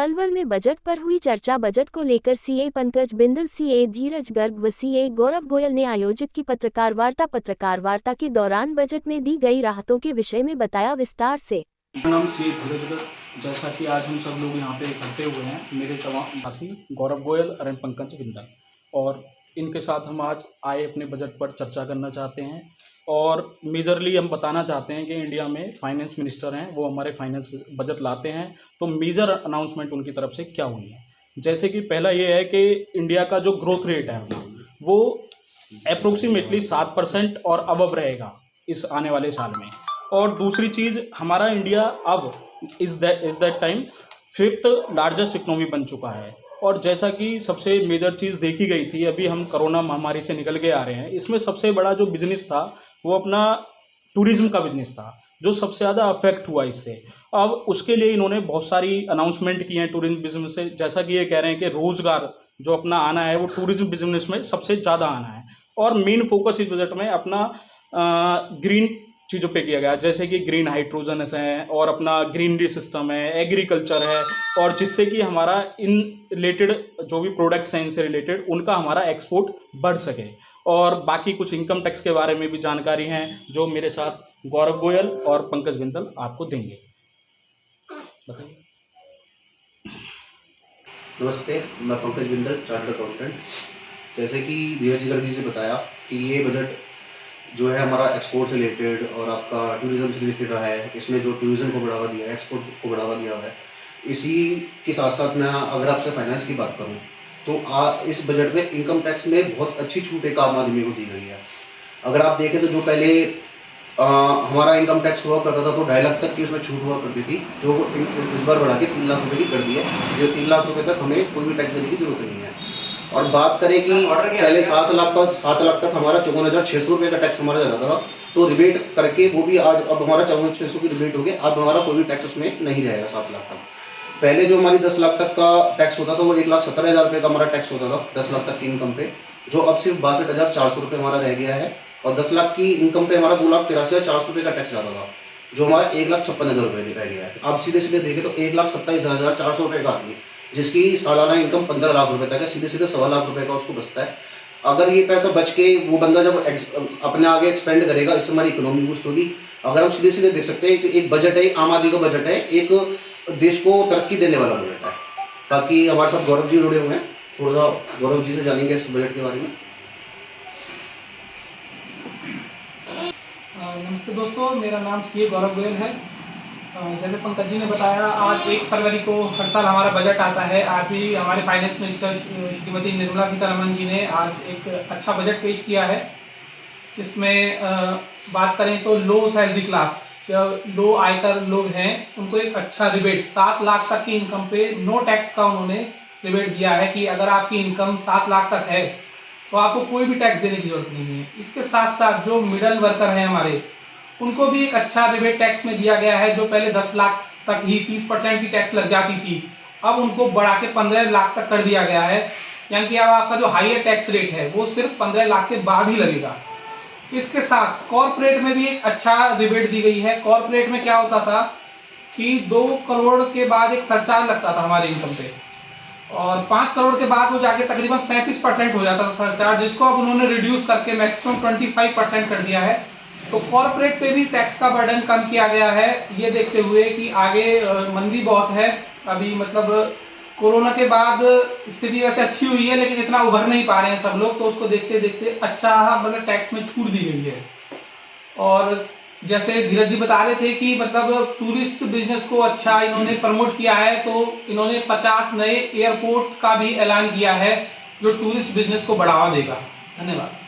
पलवल में बजट पर हुई चर्चा। बजट को लेकर सीए पंकज बिंदल, सीए धीरज गर्ग व सीए गौरव गोयल ने आयोजित की पत्रकार वार्ता के दौरान बजट में दी गई राहतों के विषय में बताया विस्तार से। मेरा नाम सीए धीरज गर्ग, जैसा कि आज हम सब लोग यहाँ पे इकट्ठे हुए हैं, मेरे तमाम साथी गौरव गोयल और पंकज बिंदल, और इनके साथ हम आज आए अपने बजट पर चर्चा करना चाहते हैं। और मेजरली हम बताना चाहते हैं कि इंडिया में फाइनेंस मिनिस्टर हैं, वो हमारे फाइनेंस बजट लाते हैं तो मेजर अनाउंसमेंट उनकी तरफ से क्या हुई है। जैसे कि पहला ये है कि इंडिया का जो ग्रोथ रेट है वो अप्रोक्सीमेटली 7% और अबव रहेगा इस आने वाले साल में। और दूसरी चीज़, हमारा इंडिया अब is that time 5th largest economy बन चुका है। और जैसा कि सबसे मेजर चीज़ देखी गई थी, अभी हम कोरोना महामारी से निकल के आ रहे हैं, इसमें सबसे बड़ा जो बिजनेस था वो अपना टूरिज़्म का बिजनेस था, जो सबसे ज़्यादा अफेक्ट हुआ इससे। अब उसके लिए इन्होंने बहुत सारी अनाउंसमेंट की हैं टूरिज़्म बिजनेस से। जैसा कि ये कह रहे हैं कि रोज़गार जो अपना आना है वो टूरिज़्म बिजनेस में सबसे ज़्यादा आना है। और मेन फोकस इस बजट में अपना ग्रीन चीज़ों पे किया गया, जैसे कि ग्रीन हाइड्रोजन है और अपना ग्रीनरी सिस्टम है, एग्रीकल्चर है, और जिससे कि हमारा इन रिलेटेड जो भी प्रोडक्ट्स हैं इनसे रिलेटेड उनका हमारा एक्सपोर्ट बढ़ सके। और बाकी कुछ इनकम टैक्स के बारे में भी जानकारी हैं जो मेरे साथ गौरव गोयल और पंकज बिंदल आपको देंगे। बताइए। नमस्ते, मैं पंकज बिंदल, चार्टर्ड अकाउंटेंट। जैसे कि धीरज गर्ग जी ने बताया कि ये बजट जो है हमारा एक्सपोर्ट से रिलेटेड और आपका टूरिज्म से रिलेटेड रहा है। इसमें जो टूरिज्म को बढ़ावा दिया है, एक्सपोर्ट को बढ़ावा दिया है। इसी के साथ साथ मैं अगर आपसे फाइनेंस की बात करूं तो इस बजट में इनकम टैक्स में बहुत अच्छी छूट एक आम आदमी को दी गई है। अगर आप देखें तो जो पहले हमारा इनकम टैक्स हुआ करता था तो 2.5 लाख तक की उसमें छूट हुआ करती थी, जो इस बार बढ़ा के 3 लाख रुपये की कर दी है। जो 3 लाख रुपये तक हमें कोई भी टैक्स देने की जरूरत नहीं है। और बात करें कि पहले 7 लाख तक हमारा 54,600 रुपये का टैक्स हमारा जाता था, तो रिबेट करके वो भी आज अब हमारा 54,600 की रिबेट हो गया। अब हमारा कोई भी टैक्स उसमें नहीं जाएगा 7 लाख तक। पहले जो हमारी 10 लाख तक का टैक्स होता था वो 1,70,000 रुपये का हमारा टैक्स होता था 10 लाख तक की इनकम पे, जो अब सिर्फ 62,400 रुपये हमारा रह गया है। और 10 लाख की इनकम पे हमारा 2,83,400 रुपये का टैक्स जाता था, जो हमारा 1,56,000 रुपये रह गया है। अब सीधे सीधे देखें तो 1,27,400 रुपये का आती है, जिसकी सालाना इनकम 15 लाख रुपए तक है। सीधे सीधे 1.25 लाख रुपए का उसको बचता है। अगर ये पैसा बच के वो बंदा जब अपने आगे एक्सपेंड करेगा, इससे हमारी इकोनॉमी बूस्ट होगी। अगर हम सीधे सीधे देख सकते हैं कि एक बजट है, आम आदमी का बजट है, एक देश को तरक्की देने वाला बजट है। ताकि हमारे साथ गौरव जी जुड़े हुए हैं, थोड़ा सा गौरव जी से जानेंगे इस बजट के बारे में। नमस्ते दोस्तों, मेरा नाम सीए गौरव गोयल है। जैसे पंकज जी ने बताया, आज 1 फरवरी को हर साल हमारा बजट आता है। आज भी हमारे फाइनेंस मिनिस्टर श्रीमती निर्मला सीतारमण जी ने आज एक अच्छा बजट पेश किया है। इसमें बात करें तो लो सैलरी क्लास, जो लो आयकर लोग हैं, उनको एक अच्छा रिबेट 7 लाख तक की इनकम पे नो टैक्स का उन्होंने रिबेट दिया है कि अगर आपकी इनकम 7 लाख तक है तो आपको कोई भी टैक्स देने की जरूरत नहीं है। इसके साथ साथ जो मिडल वर्कर हैं हमारे, उनको भी एक अच्छा रिबेट टैक्स में दिया गया है। जो पहले 10 लाख तक ही 30% की टैक्स लग जाती थी, अब उनको बढ़ा के 15 लाख तक कर दिया गया है। यानी कि अब आपका जो हाईयर टैक्स रेट है वो सिर्फ 15 लाख के बाद ही लगेगा। इसके साथ कॉर्पोरेट में भी एक अच्छा रिबेट दी गई है। कॉर्पोरेट में क्या होता था कि 2 करोड़ के बाद एक सरचार्ज लगता था हमारे इनकम पे, और 5 करोड़ के बाद वो जाके तकरीबन 37% हो जाता था सरचार्ज, जिसको अब उन्होंने रिड्यूस करके मैक्सिमम 25% कर दिया है। तो कॉर्पोरेट पे भी टैक्स का बर्डन कम किया गया है, ये देखते हुए कि आगे मंदी बहुत है। अभी मतलब कोरोना के बाद स्थिति वैसे अच्छी हुई है, लेकिन इतना उभर नहीं पा रहे हैं सब लोग, तो उसको देखते देखते अच्छा मतलब टैक्स में छूट दी गई है। और जैसे धीरज जी बता रहे थे कि मतलब टूरिस्ट बिजनेस को अच्छा इन्होंने प्रमोट किया है, तो इन्होंने 50 नए एयरपोर्ट का भी ऐलान किया है जो टूरिस्ट बिजनेस को बढ़ावा देगा। धन्यवाद।